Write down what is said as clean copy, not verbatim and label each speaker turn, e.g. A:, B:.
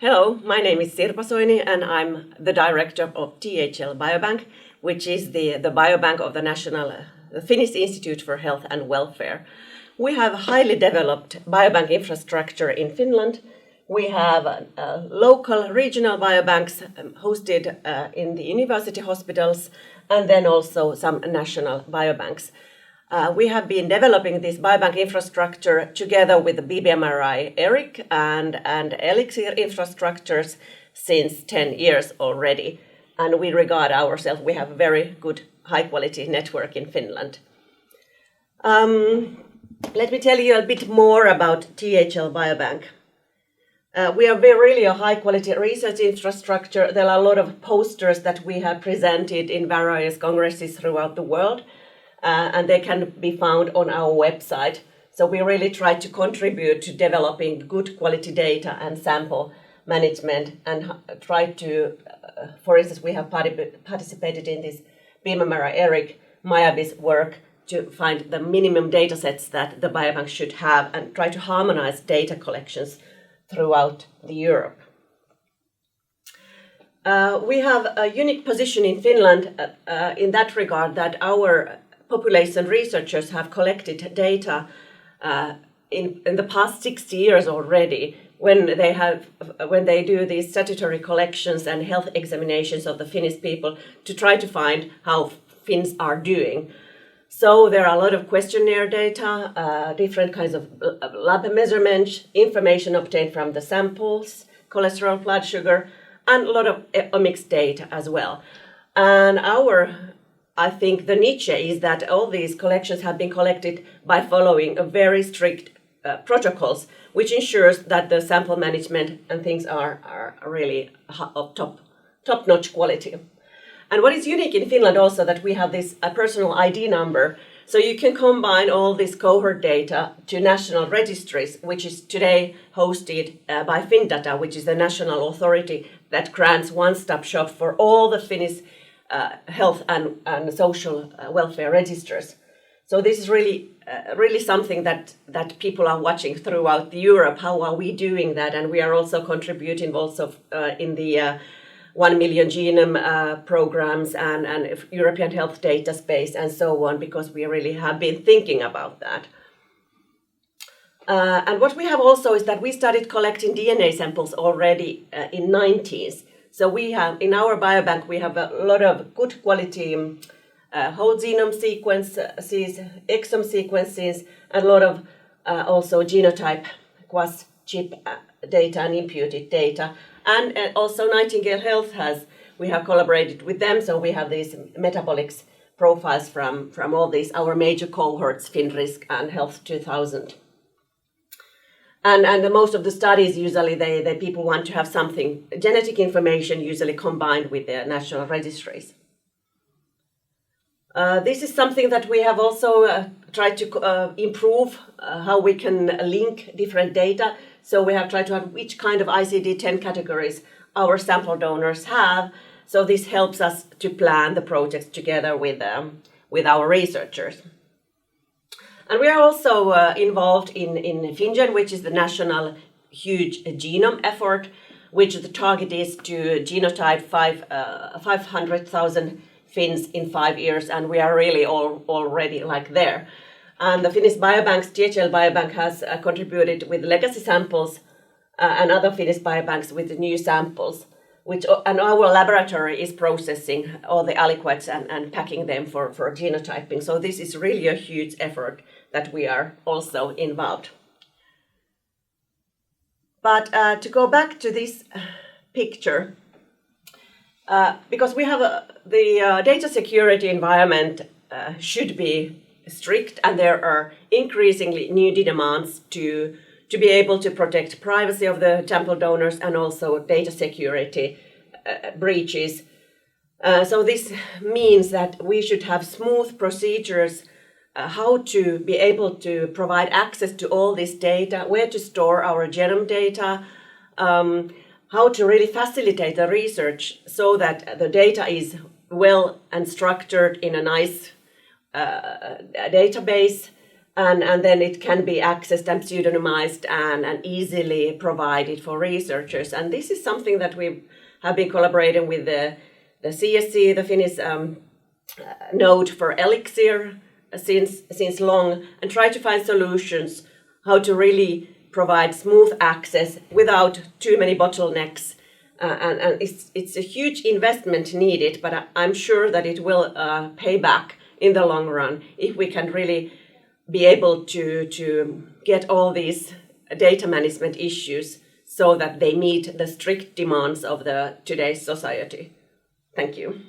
A: Hello, my name is Sirpa Soini and I'm the director of THL Biobank, which is the biobank of the Finnish Institute for Health and Welfare. We have a highly developed biobank infrastructure in Finland. We have local regional biobanks hosted in the university hospitals and then also some national biobanks. We have been developing this biobank infrastructure together with the BBMRI ERIC and Elixir infrastructures since 10 years already. And we regard ourselves, we have a very good high quality network in Finland. Let me tell you a bit more about THL Biobank. We are really a high quality research infrastructure. There are a lot of posters that we have presented in various congresses throughout the world. And they can be found on our website. So we really try to contribute to developing good quality data and sample management and try to, for instance, we have participated in this BMMR ERIC Mayavis work to find the minimum data sets that the biobank should have and try to harmonize data collections throughout Europe. We have a unique position in Finland in that regard that our population researchers have collected data in the past 60 years already when they do these statutory collections and health examinations of the Finnish people to try to find how Finns are doing. So there are a lot of questionnaire data, different kinds of lab measurements, information obtained from the samples, cholesterol, blood sugar, and a lot of omics data as well. And I think the niche is that all these collections have been collected by following a very strict protocols, which ensures that the sample management and things are really of top-notch quality. And what is unique in Finland also that we have this personal ID number, so you can combine all this cohort data to national registries, which is today hosted by Findata, which is the national authority that grants one-stop shop for all the Finnish health and social welfare registers. So this is really something that people are watching throughout Europe. How are we doing that? And we are also contributing also in the 1 million genome programs and European health data space and so on, because we really have been thinking about that. And what we have also is that we started collecting DNA samples already in 90s. So we have, in our biobank, we have a lot of good quality whole genome sequences, exome sequences, and a lot of also genotype, QAS, chip data and imputed data. And also Nightingale Health we have collaborated with them, so we have these metabolics profiles from all these, our major cohorts, FinRisk and Health 2000. And most of the studies, usually people want to have something, genetic information usually combined with their national registries. This is something that we have also tried to improve, how we can link different data. So we have tried to have which kind of ICD-10 categories our sample donors have. So this helps us to plan the projects together with our researchers. And we are also involved in FinGen, which is the national huge genome effort, which the target is to genotype 500,000 Finns in 5 years, and we are really already like there. And the Finnish biobanks, THL Biobank has contributed with legacy samples and other Finnish biobanks with new samples, and our laboratory is processing all the aliquots and packing them for genotyping. So this is really a huge effort that we are also involved. But to go back to this picture, because we have the data security environment should be strict, and there are increasingly new demands to be able to protect privacy of the sample donors and also data security breaches. So this means that we should have smooth procedures how to be able to provide access to all this data, where to store our genome data, how to really facilitate the research so that the data is well and structured in a nice database, and then it can be accessed and pseudonymized and easily provided for researchers. And this is something that we have been collaborating with the CSC, the Finnish node for Elixir, since long, and try to find solutions how to really provide smooth access without too many bottlenecks. And it's a huge investment needed, but I'm sure that it will pay back in the long run if we can really be able to get all these data management issues so that they meet the strict demands of today's society. Thank you.